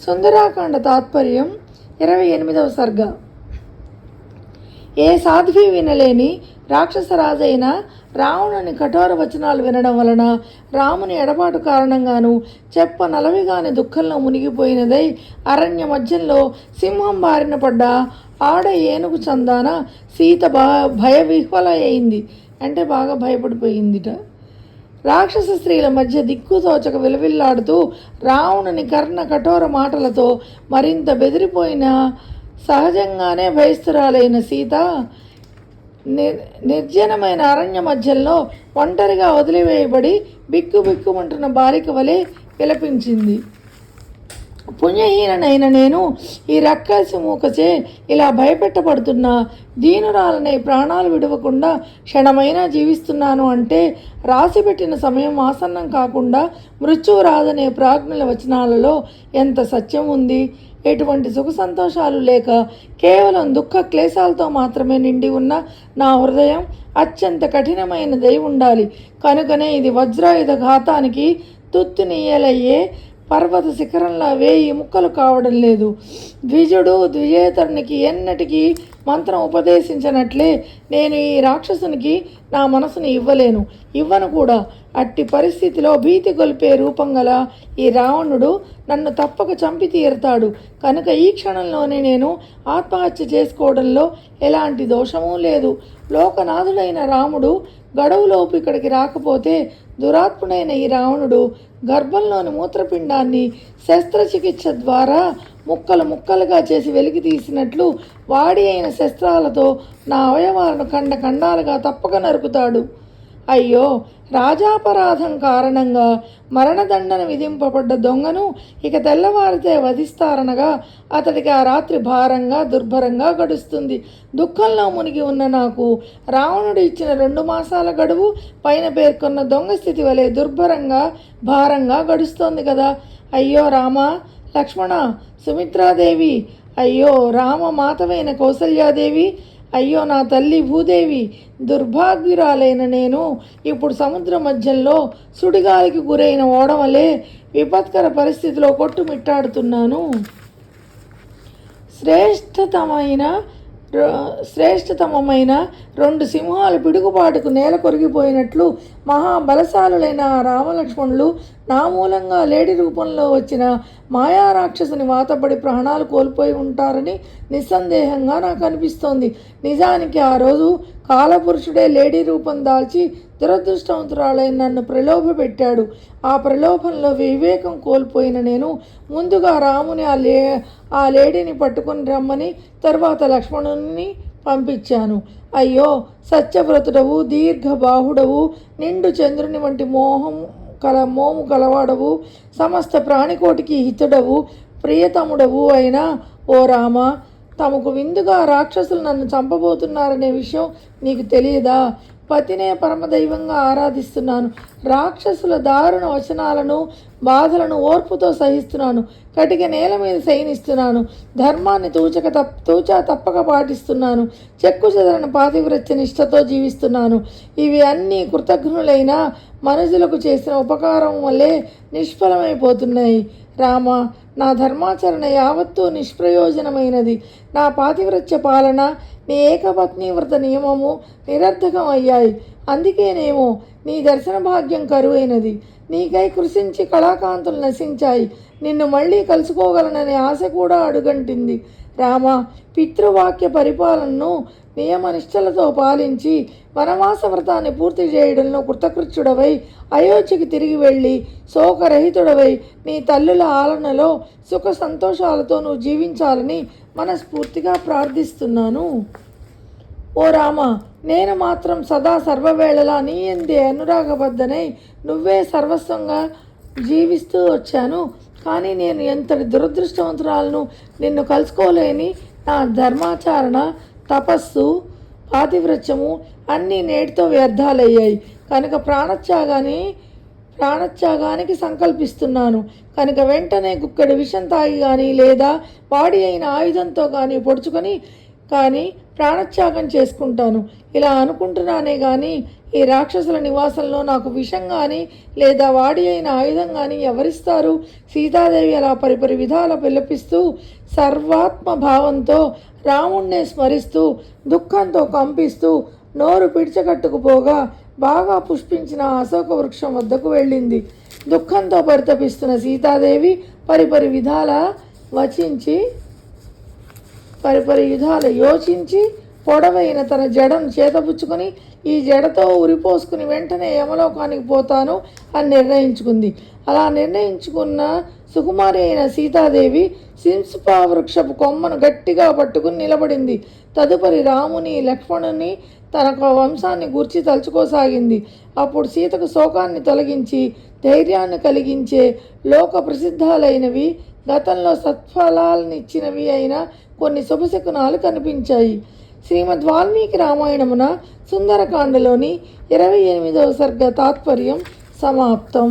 సుందరాకాండ తాత్పర్యం 28వ సర్గ. ఏ సాధ్వి వినలేని రాక్షసరాజైన రావణుని కఠోర వచనాలు వినడం వలన రాముని ఎడబాటు కారణంగాను చెప్ప నలవిగాని దుఃఖంలో మునిగిపోయినదై అరణ్య మధ్యంలో సింహం బారిన పడ్డ ఆడ ఏనుగు చందాన సీత భయవిహ్వల అయింది. అంటే బాగా భయపడిపోయిందిట. రాక్షస స్త్రీల మధ్య దిక్కుతోచక విలవిల్లాడుతూ రావణుని కర్ణ కఠోర మాటలతో మరింత బెదిరిపోయిన సహజంగానే భయస్థురాలైన సీత నిర్జనమైన అరణ్య మధ్యంలో ఒంటరిగా వదిలివేయబడి బిక్కుబిక్కుమంటున్న బాలిక వలె విలపించింది. పుణ్యహీననైన నేను ఈ రక్కసి మూకచే ఇలా భయపెట్టబడుతున్నా దీనురాలనే ప్రాణాలు విడవకుండా క్షణమైనా జీవిస్తున్నాను అంటే రాసిపెట్టిన సమయం ఆసన్నం కాకుండా మృత్యువు రాదనే ప్రాజ్ఞుల వచనాలలో ఎంత సత్యం ఉంది. ఎటువంటి సుఖ సంతోషాలు లేక కేవలం దుఃఖ క్లేశాలతో మాత్రమే నిండి ఉన్న నా హృదయం అత్యంత కఠినమైనదై ఉండాలి. కనుకనే ఇది వజ్రాయుధ ఘాతానికి తుత్తునీయలయ్యే పర్వత శిఖరంలా 1000 ముక్కలు కావడం లేదు. ద్విజుడు ద్విజేతరునికి ఎన్నటికీ మంత్రం ఉపదేశించినట్లే నేను ఈ రాక్షసునికి నా మనసుని ఇవ్వను కూడా. అట్టి పరిస్థితిలో భీతి గొల్పే రూపం గల ఈ రావణుడు నన్ను తప్పక చంపి తీరుతాడు. కనుక ఈ క్షణంలోనే నేను ఆత్మహత్య చేసుకోవడంలో ఎలాంటి దోషమూ లేదు. లోకనాథుడైన రాముడు గడువులోపు ఇక్కడికి రాకపోతే దురాత్ముడైన ఈ రావణుడు గర్భంలోని మూత్రపిండాన్ని శస్త్రచికిత్స ద్వారా ముక్కలు ముక్కలుగా చేసి వెలికి తీసినట్లు వాడి అయిన శస్త్రాలతో నా అవయవాలను ఖండాలుగా తప్పక నరుకుతాడు. అయ్యో, రాజాపరాధం కారణంగా మరణదండన విధింపబడ్డ దొంగను ఇక తెల్లవారితే వధిస్తారనగా అతడికి ఆ రాత్రి భారంగా దుర్భరంగా గడుస్తుంది. దుఃఖంలో మునిగి ఉన్న నాకు రావణుడు ఇచ్చిన 2 మాసాల గడువు పైన పేర్కొన్న దొంగ స్థితి వలె దుర్భరంగా భారంగా గడుస్తోంది కదా. అయ్యో రామ, లక్ష్మణ, సుమిత్రాదేవి, అయ్యో రామ మాతవైన కౌసల్యాదేవి, అయ్యో నా తల్లి భూదేవి, దుర్భాగ్యురాలైన నేను ఇప్పుడు సముద్ర మధ్యంలో సుడిగాలికి గురైన ఓడవలే విపత్కర పరిస్థితిలో కొట్టుమిట్టాడుతున్నాను. శ్రేష్టతమమైన 2 సింహాలు పిడుగుపాటుకు నేల కొరిగిపోయినట్లు మహాబలశాలులైన రామలక్ష్మణులు నా మూలంగా లేడి రూపంలో వచ్చిన మాయారాక్షసుని వాతపడి ప్రాణాలు కోల్పోయి ఉంటారని నిస్సందేహంగా నాకు అనిపిస్తోంది. నిజానికి ఆ రోజు కాలపురుషుడే లేడీ రూపం దాల్చి దురదృష్టవంతురాలైన నన్ను ప్రలోభపెట్టాడు. ఆ ప్రలోభంలో వివేకం కోల్పోయిన నేను ముందుగా రాముని ఆ లేడీని పట్టుకొని రమ్మని తర్వాత లక్ష్మణుని పంపించాను. అయ్యో, సత్యవ్రతుడవు, దీర్ఘబాహుడవు, నిండు చంద్రుని వంటి మోము కలవాడవు, సమస్త ప్రాణికోటికి హితుడవు, ప్రియతముడవు అయినా ఓ రామ, తమకు విందుగా రాక్షసులు నన్ను చంపబోతున్నారనే విషయం నీకు తెలియదా? పతినే పరమదైవంగా ఆరాధిస్తున్నాను. రాక్షసుల దారుణ వచనాలను బాధలను ఓర్పుతో సహిస్తున్నాను. కటిక నేల మీద శయనిస్తున్నాను. ధర్మాన్ని తూచా తప్పక పాటిస్తున్నాను. చెక్కు చెదరని పాతివ్రత్య నిష్ఠతో జీవిస్తున్నాను. ఇవి అన్నీ కృతజ్ఞులైన మనుషులకు చేసిన ఉపకారం వల్లే నిష్ఫలమైపోతున్నాయి. రామ, నా ధర్మాచరణ యావత్తూ నిష్ప్రయోజనమైనది. నా పాతివ్రత్య పాలన, నీ ఏకపత్ని వ్రత నియమము నిరర్థకం అయ్యాయి. అందుకేనేమో నీ దర్శన భాగ్యం కరువైనది. నీకై కృషించి కళాకాంతులు నశించాయి. నిన్ను మళ్ళీ కలుసుకోగలననే ఆశ కూడా అడుగంటింది. రామ, పితృవాక్య పరిపాలనను నియమనిష్టలతో పాలించి వనవాస వ్రతాన్ని పూర్తి చేయడంలో కృతకృత్యుడవై అయోధ్యకి తిరిగి వెళ్ళి శోకరహితుడవై నీ తల్లుల ఆలనలో సుఖ సంతోషాలతో నువ్వు జీవించాలని మనస్ఫూర్తిగా ప్రార్థిస్తున్నాను. ఓ రామ, నేను మాత్రం సదా సర్వవేళలా నీ ఎందే అనురాగబద్ధనై నువ్వే సర్వస్వంగా జీవిస్తూ వచ్చాను. కానీ నేను ఎంతటి దురదృష్టవంతురాలను నిన్ను కలుసుకోలేని నా ధర్మాచరణ, తపస్సు, పాతివ్రత్యము అన్నీ నేటితో వ్యర్థాలయ్యాయి. కనుక ప్రాణత్యాగానికి సంకల్పిస్తున్నాను. కనుక వెంటనే గుక్కడి విషం తాగి కానీ లేదా వాడి అయిన ఆయుధంతో కానీ పొడుచుకొని కానీ ప్రాణత్యాగం చేసుకుంటాను. ఇలా అనుకుంటున్నానే కానీ ఈ రాక్షసుల నివాసంలో నాకు విషం కానీ లేదా వాడి అయిన ఆయుధం కానీ ఎవరిస్తారు? సీతాదేవి అలా పరిపరి విధాల విలపిస్తూ సర్వాత్మ భావంతో రాముణ్ణే స్మరిస్తూ దుఃఖంతో కంపిస్తూ నోరు పిడిచకట్టుకుపోగా బాగా పుష్పించిన అశోక వృక్షం వద్దకు వెళ్ళింది. దుఃఖంతో పరితపిస్తున్న సీతాదేవి పరిపరి విధాల యోచించి పొడవైన తన జడను చేతపుచ్చుకొని ఈ జడతో ఉరిపోసుకుని వెంటనే యమలోకానికి పోతాను అని నిర్ణయించుకుంది. అలా నిర్ణయించుకున్న సుకుమారి అయిన సీతాదేవి సింసుపా వృక్షపు కొమ్మను గట్టిగా పట్టుకుని నిలబడింది. తదుపరి రాముని లక్ష్మణుని తన వంశాన్ని గూర్చి తలుచుకోసాగింది. అప్పుడు సీతకు శోకాన్ని తొలగించి ధైర్యాన్ని కలిగించే లోక ప్రసిద్ధాలైనవి గతంలో సత్ఫలాలనిచ్చినవి అయిన కొన్ని శుభశకునాలు కనిపించాయి. శ్రీమద్ వాల్మీకి రామాయణమున సుందరకాండలోని 28వ సర్గ తాత్పర్యం సమాప్తం.